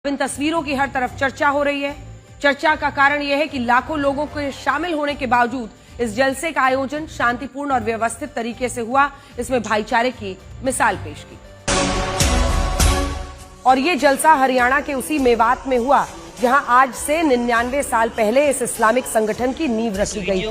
इन तस्वीरों की हर तरफ चर्चा हो रही है। चर्चा का कारण यह है कि लाखों लोगों के शामिल होने के बावजूद इस जलसे का आयोजन शांतिपूर्ण और व्यवस्थित तरीके से हुआ। इसमें भाईचारे की मिसाल पेश की। और ये जलसा हरियाणा के उसी मेवात में हुआ जहां आज से 99 साल पहले इस इस्लामिक संगठन की नींव रखी गई थी।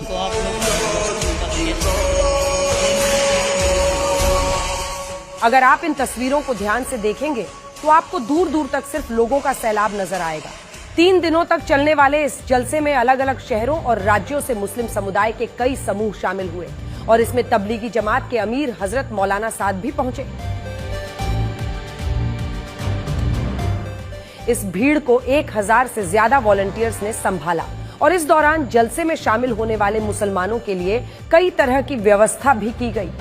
अगर आप इन तस्वीरों को ध्यान से देखेंगे तो आपको दूर दूर तक सिर्फ लोगों का सैलाब नजर आएगा। 3 दिनों तक चलने वाले इस जलसे में अलग अलग शहरों और राज्यों से मुस्लिम समुदाय के कई समूह शामिल हुए और इसमें तबलीगी जमात के अमीर हजरत मौलाना साद भी पहुंचे। इस भीड़ को 1000 से ज्यादा वॉलंटियर्स ने संभाला और इस दौरान जलसे में शामिल होने वाले मुसलमानों के लिए कई तरह की व्यवस्था भी की गई।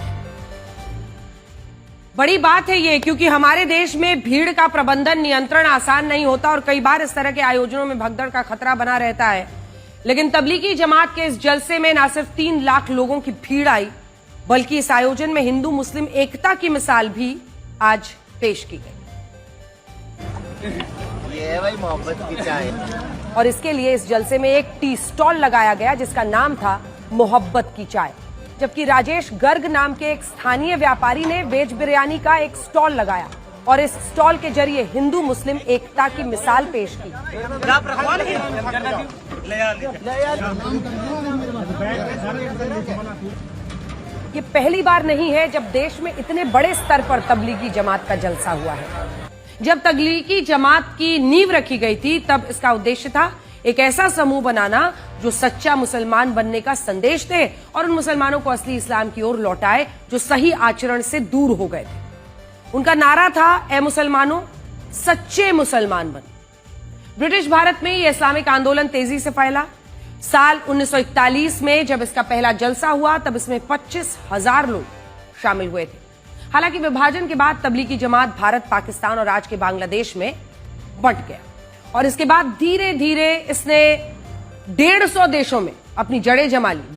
बड़ी बात है ये, क्योंकि हमारे देश में भीड़ का प्रबंधन नियंत्रण आसान नहीं होता और कई बार इस तरह के आयोजनों में भगदड़ का खतरा बना रहता है। लेकिन तबलीगी जमात के इस जलसे में न सिर्फ 3 लाख लोगों की भीड़ आई, बल्कि इस आयोजन में हिंदू मुस्लिम एकता की मिसाल भी आज पेश की गई। ये भाई मोहब्बत की चाय। और इसके लिए इस जलसे में एक टी स्टॉल लगाया गया जिसका नाम था मोहब्बत की चाय, जबकि राजेश गर्ग नाम के एक स्थानीय व्यापारी ने वेज बिरयानी का एक स्टॉल लगाया और इस स्टॉल के जरिए हिंदू मुस्लिम एकता की मिसाल पेश की। ये पहली बार नहीं है जब देश में इतने बड़े स्तर पर तबलीगी जमात का जलसा हुआ है। जब तबलीगी जमात की नींव रखी गई थी तब इसका उद्देश्य था एक ऐसा समूह बनाना जो सच्चा मुसलमान बनने का संदेश दे और उन मुसलमानों को असली इस्लाम की ओर लौटाए जो सही आचरण से दूर हो गए थे। उनका नारा था, ए मुसलमानों सच्चे मुसलमान बनो। ब्रिटिश भारत में यह इस्लामिक आंदोलन तेजी से फैला। साल 1941 में जब इसका पहला जलसा हुआ तब इसमें 25,000 लोग शामिल हुए थे। हालांकि विभाजन के बाद तबलीगी जमात भारत, पाकिस्तान और आज के बांग्लादेश में बंट गया और इसके बाद धीरे धीरे इसने 150 देशों में अपनी जड़ें जमा ली।